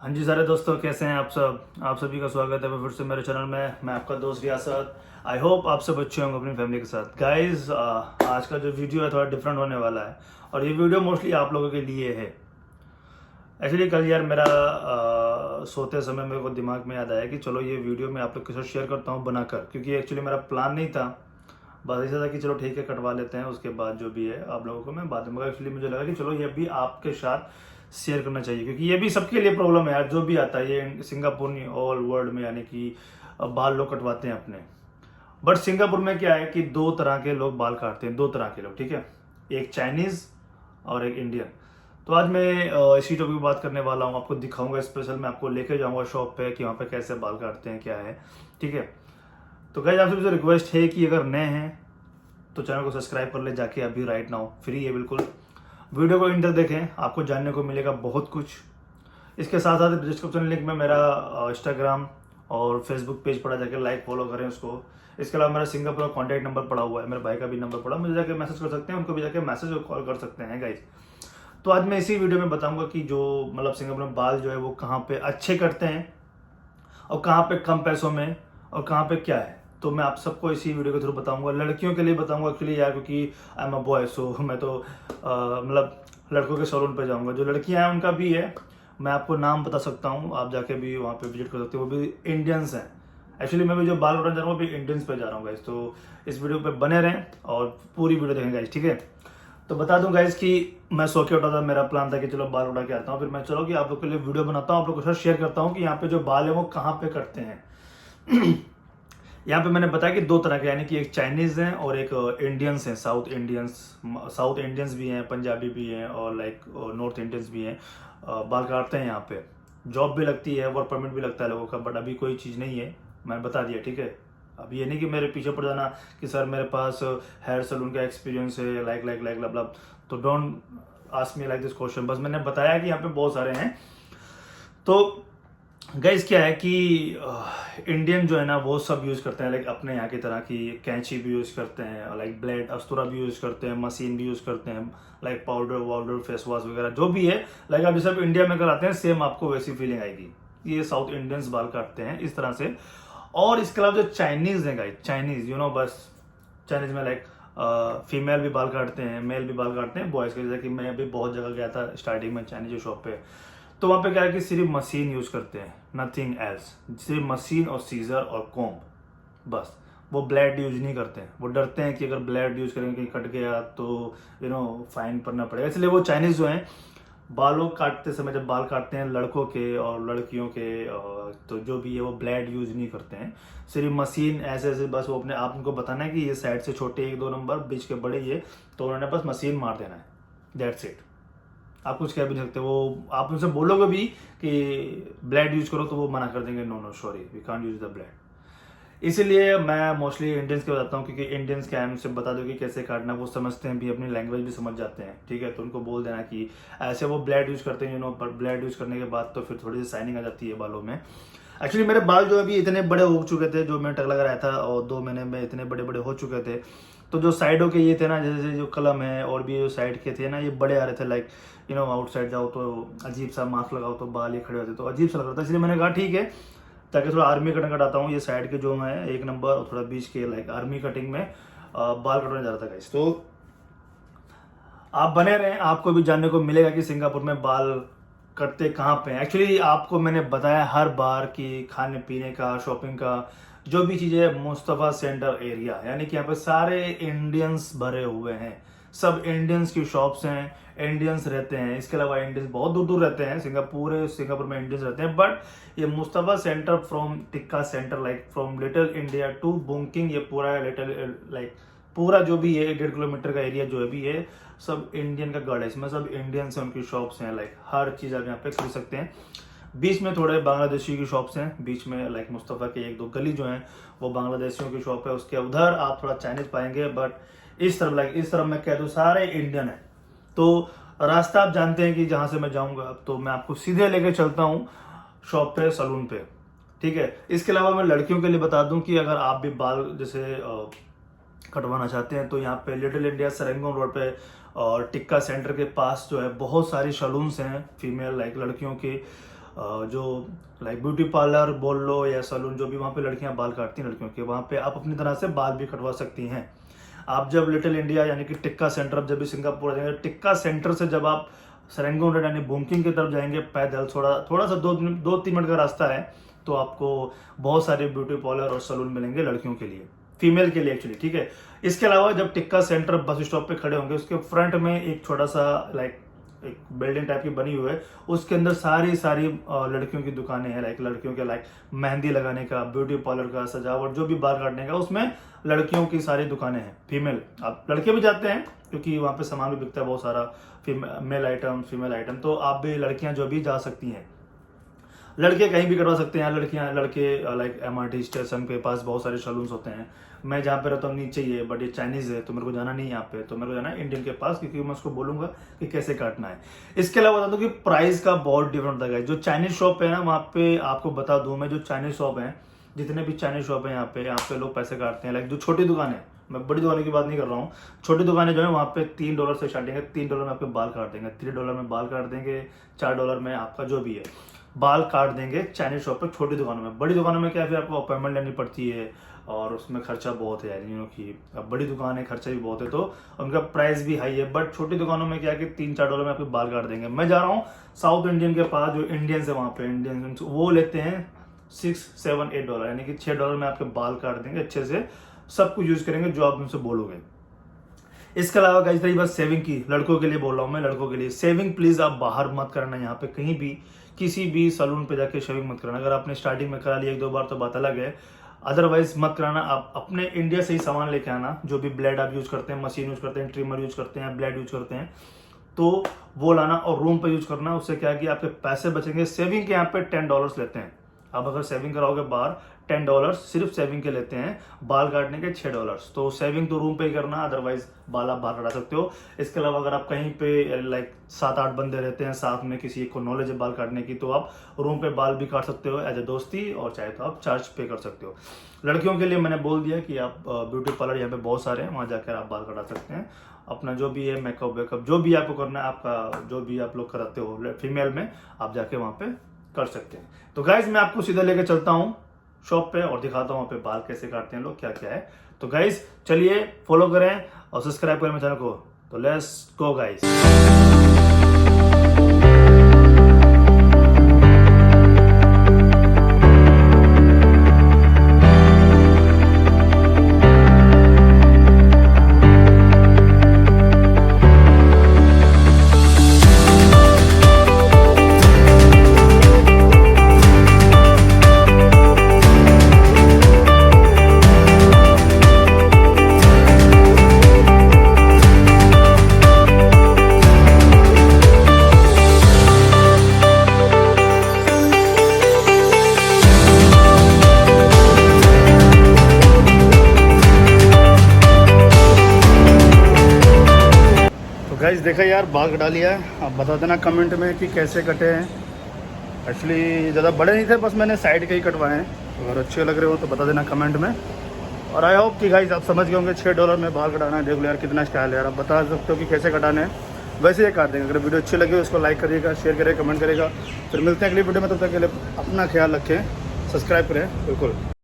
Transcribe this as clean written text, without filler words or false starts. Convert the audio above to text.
हाँ जी सारे दोस्तों, कैसे हैं आप सभी का स्वागत है फिर से मेरे चैनल में। मैं आपका दोस्त रियासत। आई होप आप सब अच्छे होंगे अपनी फैमिली के साथ। गाइस, आज का जो वीडियो है थोड़ा डिफरेंट होने वाला है और ये वीडियो मोस्टली आप लोगों के लिए है। एक्चुअली कल यार मेरा सोते समय मेरे को दिमाग में याद आया कि चलो ये वीडियो मैं आप लोग के साथ शेयर करता हूँ बनाकर, क्योंकि एक्चुअली मेरा प्लान नहीं था। बस ऐसा था कि चलो ठीक है, कटवा लेते हैं, उसके बाद जो भी है आप लोगों को मैं बाद में। एक्चुअली मुझे लगा कि चलो ये भी आपके साथ शेयर करना चाहिए, क्योंकि ये भी सबके लिए प्रॉब्लम है यार। जो भी आता है ये सिंगापुर नहीं, ऑल वर्ल्ड में, यानी कि बाल लोग कटवाते हैं अपने। बट सिंगापुर में क्या है कि दो तरह के लोग बाल काटते हैं, दो तरह के लोग, ठीक है। एक चाइनीज और एक इंडियन। तो आज मैं इसी टॉपिक पर बात करने वाला हूँ, आपको दिखाऊंगा स्पेशल। मैं आपको लेके जाऊंगा शॉप पे कि वहाँ पे कैसे बाल काटते हैं, क्या है, ठीक है। तो गाइस, आपसे मुझे रिक्वेस्ट है कि अगर नए हैं तो चैनल को सब्सक्राइब कर ले जाके अभी, राइट नाउ, फ्री है बिल्कुल। वीडियो को इंटर देखें, आपको जानने को मिलेगा बहुत कुछ। इसके साथ साथ डिस्क्रिप्शन लिंक में मेरा इंस्टाग्राम और फेसबुक पेज पड़ा, जाके लाइक फॉलो करें उसको। इसके अलावा मेरा सिंगापुर का कॉन्टैक्ट नंबर पड़ा हुआ है, मेरे भाई का भी नंबर पड़ा, मुझे जाके मैसेज कर सकते हैं, उनको भी जाके मैसेज और कॉल कर सकते हैं गाइस। तो आज मैं इसी वीडियो में बताऊंगा कि जो मतलब सिंगापुर में बाल जो है वो कहाँ पे अच्छे करते हैं और कहाँ पे कम पैसों में और कहाँ पे क्या है। तो मैं आप सबको इसी वीडियो के थ्रू बताऊंगा। लड़कियों के लिए बताऊंगा एक्चुअली यार, क्योंकि आई एम अ बॉय, सो मैं तो मतलब लड़कों के सैलून पे जाऊंगा। जो लड़कियां हैं उनका भी है, मैं आपको नाम बता सकता हूँ, आप जाके भी वहाँ पे विजिट कर सकते हो। वो भी इंडियंस हैं। एक्चुअली मैं भी जो बाल कटाने जा रहा हूँ वो भी इंडियंस पे जा रहा हूँ गाइस। तो इस वीडियो पे बने रहें और पूरी वीडियो देखें गाइस, ठीक है। तो बता दूं गाइस कि मैं सो के उठा था, मेरा प्लान था कि चलो बाल उठा के आता हूँ, फिर मैं चलो कि आप लोग के लिए वीडियो बनाता हूँ, आप लोग के साथ शेयर करता हूँ कि यहाँ पे जो बाल है वो कहाँ पे कटते हैं। यहाँ पे मैंने बताया कि दो तरह के, यानी कि एक चाइनीज हैं और एक इंडियंस हैं, साउथ इंडियंस। साउथ इंडियंस भी हैं, पंजाबी भी हैं और लाइक नॉर्थ इंडियंस भी हैं। बाल काटते हैं यहाँ पे। जॉब भी लगती है, वर्क परमिट भी लगता है लोगों का, बट अभी कोई चीज़ नहीं है, मैं बता दिया, ठीक है। अब ये नहीं कि मेरे पीछे पड़ जाना कि सर मेरे पास हेयर सलून का एक्सपीरियंस है, लाइक लब। तो don't ask me like this question. बस मैंने बताया कि यहाँ पे बहुत सारे हैं। तो गाइस क्या है कि इंडियन जो है ना वो सब यूज़ करते हैं, लाइक अपने यहाँ की तरह की कैंची भी यूज़ करते हैं, लाइक ब्लेड अस्तूरा भी यूज़ करते हैं, मशीन भी यूज़ करते हैं, लाइक पाउडर वाउडर फेस वॉश वगैरह जो भी है। लाइक आप जैसे आप इंडिया में कराते हैं सेम आपको वैसी फीलिंग आएगी। ये साउथ इंडियंस बाल काटते हैं इस तरह से। और इसके अलावा जो चाइनीज़ हैं गाइस, चाइनीज़ बस चाइनीज़ में लाइक फीमेल भी बाल काटते हैं, मेल भी बाल काटते हैं, बॉयज़ के। जैसे कि मैं अभी बहुत जगह गया था स्टार्टिंग में चाइनीज शॉप पे, तो वहाँ पे क्या है कि सिर्फ मशीन यूज़ करते हैं, नथिंग एल्स। सिर्फ मशीन और सीजर और कॉम्ब, बस। वो ब्लेड यूज नहीं करते हैं, वो डरते हैं कि अगर ब्लेड यूज करेंगे कहीं कट गया तो फाइन भरना पड़ेगा, इसलिए वो चाइनीज जो हैं बालों काटते समय, जब बाल काटते हैं लड़कों के और लड़कियों के, तो जो भी है वो ब्लेड यूज नहीं करते हैं, सिर्फ मशीन ऐसे ऐसे। बस वो अपने आप उनको बताना है कि ये साइड से छोटे 1-2 नंबर, बीच के बड़े ये, तो उन्होंने बस मशीन मार देना है, दैट्स इट। आप कुछ कह भी नहीं सकते। वो आप उनसे बोलोगे भी कि ब्लेड यूज करो तो वो मना कर देंगे, no no sorry we can't use the blade. इसीलिए मैं मोस्टली इंडियंस के बताता हूँ, क्योंकि इंडियंस क्या है, उनसे बता दो कि कैसे काटना, वो समझते हैं भी, अपनी लैंग्वेज भी समझ जाते हैं, ठीक है। तो उनको बोल देना कि ऐसे वो ब्लेड यूज करते हैं, पर ब्लेड यूज करने के बाद तो फिर थोड़ी सी शाइनिंग आ जाती है बालों में। एक्चुअली मेरे बाल जो अभी इतने बड़े हो चुके थे, जो मैं टक लगा रहा था, और 2 महीने में इतने बड़े बड़े हो चुके थे। तो जो साइडों के ये थे ना, जैसे जो कलम है और भी जो साइड के थे ना, ये बड़े आ रहे थे। लाइक आउटसाइड जाओ तो अजीब सा, मास्क लगाओ तो बाल ये खड़े होते, तो अजीब सा लग रहा था। इसलिए मैंने कहा ठीक है, ताकि थोड़ा आर्मी कटिंग कटाता हूँ। ये साइड के जो है 1 नंबर और थोड़ा बीच के, लाइक आर्मी कटिंग में बाल कटवाने जा रहा था गाइस। तो आप बने रहें, आपको भी जानने को मिलेगा कि सिंगापुर में बाल कटते कहाँ पे हैं। एक्चुअली आपको मैंने बताया हर बार कि खाने पीने का, शॉपिंग का, जो भी चीज़ें, मुस्तफ़ा सेंटर एरिया, यानी कि यहाँ पे सारे इंडियंस भरे हुए हैं। सब इंडियंस की शॉप्स हैं, इंडियंस रहते हैं। इसके अलावा इंडियंस बहुत दूर दूर रहते हैं, सिंगापुर में इंडियंस रहते हैं। बट ये Mustafa centre from Tekka centre, like from Little India to Boon Keng, ये पूरा लिटिल लाइक पूरा जो भी है 1.5 किलोमीटर का एरिया जो भी है, सब इंडियन का गढ़ है। इसमें सब इंडियंस हैं, उनकी शॉप्स हैं, लाइक हर चीज़ आप यहाँ पे खरीद सकते हैं। बीच में थोड़े बांग्लादेशी की शॉप्स हैं, बीच में लाइक मुस्तफ़ा के 1-2 गली जो हैं वो बांग्लादेशियों की शॉप है। उसके उधर आप थोड़ा चाइनीज पाएंगे, बट इस तरफ, लाइक इस तरफ मैं कह दूँ सारे इंडियन है। तो रास्ता आप जानते हैं कि जहाँ से मैं जाऊँगा, तो मैं आपको सीधे लेके चलता हूँ शॉप पे, सलून पे, ठीक है। इसके अलावा मैं लड़कियों के लिए बता दूं कि अगर आप भी बाल जैसे कटवाना चाहते हैं, तो यहाँ पे लिटिल इंडिया सेरेंगोन रोड पे और टिक्का सेंटर के पास जो है बहुत सारी सलून्स हैं फीमेल, लाइक लड़कियों के। जो लाइक ब्यूटी पार्लर बोल लो या सैलून, जो भी वहाँ पे लड़कियाँ बाल काटती हैं लड़कियों के, वहाँ पे आप अपनी तरह से बाल भी कटवा सकती हैं। आप जब लिटिल इंडिया यानी कि टिक्का सेंटर, जब भी सिंगापुर जाएंगे, टिक्का सेंटर से जब आप सेरेंगोन रोड यानी बुमकिंग की तरफ जाएंगे पैदल, थोड़ा सा 2-3 मिनट का रास्ता है, तो आपको बहुत सारे ब्यूटी पार्लर और सैलून मिलेंगे लड़कियों के लिए, फीमेल के लिए एक्चुअली, ठीक है। इसके अलावा जब टिक्का सेंटर बस स्टॉप पे खड़े होंगे, उसके फ्रंट में एक छोटा सा लाइक एक बिल्डिंग टाइप की बनी हुई है, उसके अंदर सारी लड़कियों की दुकानें हैं, लाइक लड़कियों के लाइक मेहंदी लगाने का, ब्यूटी पार्लर का, सजावट, जो भी बाल काटने का, उसमें लड़कियों की सारी दुकानें हैं फीमेल। आप लड़के भी जाते हैं क्योंकि वहाँ पे सामान भी बिकता है बहुत सारा, मेल आइटम, फीमेल आइटम, तो आप भी लड़कियां जो भी जा सकती हैं। लड़के कहीं भी करवा सकते हैं, लड़के लाइक MRT स्टेशन के पास बहुत सारे सैलून्स होते हैं। मैं जहाँ पे रहता हूँ नीचे ही है, बट ये चाइनीज़ है तो मेरे को जाना नहीं है यहाँ पे, तो मेरे को जाना है इंडियन के पास, क्योंकि मैं उसको बोलूँगा कि कैसे काटना है। इसके अलावा बता दूँ कि प्राइस का बहुत डिफरेंट होता है। जो चाइनीज़ शॉप है ना, वहाँ पे आपको बता दूँ मैं, जो चाइनीज़ शॉप है, जितने भी चाइनीज़ शॉप है यहाँ पे लोग पैसे काटते हैं। लाइक जो छोटी दुकान है, मैं बड़ी दुकान की बात नहीं कर रहा हूँ, छोटी दुकानें जो है वहाँ पे $3 से स्टार्टिंग है। $3 में आपके बाल काट देंगे, $3 में बाल काट देंगे, $4 में आपका जो भी है बाल काट देंगे चाइनीज शॉप पर, छोटी दुकानों में। बड़ी दुकानों में क्या, फिर आपको अपॉइंटमेंट लेनी पड़ती है और उसमें खर्चा बहुत है यार, कि अब बड़ी दुकान है, खर्चा भी बहुत है, तो उनका प्राइस भी हाई है। बट छोटी दुकानों में क्या है कि $3-4 में आपके बाल काट देंगे। मैं जा रहा हूँ साउथ इंडियन के पास, जो इंडियंस है वहाँ पे, इंडियंस वो लेते हैं $6-7-8, यानी कि $6 में आपके बाल काट देंगे अच्छे से, सब कुछ यूज करेंगे जो आप उनसे बोलोगे। इसके अलावा गाइस रही बात सेविंग की, लड़कों के लिए बोल रहा हूँ मैं, लड़कों के लिए सेविंग प्लीज आप बाहर मत करना, यहाँ पे कहीं भी किसी भी सैलून पे जाके शेविंग मत करना। अगर आपने स्टार्टिंग में करा लिया 1-2 बार तो बात अलग है, अदरवाइज मत कराना। आप अपने इंडिया से ही सामान लेके आना, जो भी ब्लेड आप यूज करते हैं, मशीन यूज करते हैं, ट्रिमर यूज करते हैं, ब्लेड यूज करते हैं, तो वो लाना और रूम पे यूज करना। उससे क्या है कि आपके पैसे बचेंगे। सेविंग के यहाँ पे $10 लेते हैं। आप अगर सेविंग कराओगे बाहर, $10 सिर्फ सेविंग के लेते हैं, बाल काटने के $6। तो सेविंग तो रूम पे ही करना, अदरवाइज बाल आप बाहर कटा सकते हो। इसके अलावा अगर आप कहीं पे लाइक 7-8 बंदे रहते हैं साथ में, किसी एक को नॉलेज है बाल काटने की, तो आप रूम पे बाल भी काट सकते हो एज ए दोस्ती, और चाहे तो आप चार्ज पे कर सकते हो। लड़कियों के लिए मैंने बोल दिया कि आप ब्यूटी पार्लर यहाँ पे बहुत सारे हैं, वहाँ जाकर आप बाल कटा सकते हैं। अपना जो भी है मेकअप वेकअप जो भी आपको करना है, आपका जो भी आप लोग कराते हो फीमेल में, आप जाके वहाँ पे कर सकते हैं। तो गाइज मैं आपको सीधा लेके चलता हूँ शॉप पे और दिखाता हूँ वहाँ पे बाल कैसे काटते हैं लोग, क्या क्या है। तो गाइज चलिए फॉलो करें और सब्सक्राइब करें मेरे चैनल को। तो लेट्स गो गाइज। गाइस देखा यार, बाल कटा लिया है। आप बता देना कमेंट में कि कैसे कटे हैं। एक्चुअली ज़्यादा बड़े नहीं थे, बस मैंने साइड के ही कटवाए हैं। अगर अच्छे लग रहे हो तो बता देना कमेंट में। और आई होप कि गाइस आप समझ गए होंगे $6 में बाल कटाना है। देख लो यार कितना स्टाइल है यार, आप बता सकते हो कि कैसे कटाने हैं, वैसे ही काट देंगे। अगर वीडियो अच्छी लगी उसको लाइक करिएगा, शेयर करिएगा, कमेंट करिएगा। फिर मिलते हैं अगली वीडियो में, तब तक के लिए अपना ख्याल रखें, सब्सक्राइब करें बिल्कुल।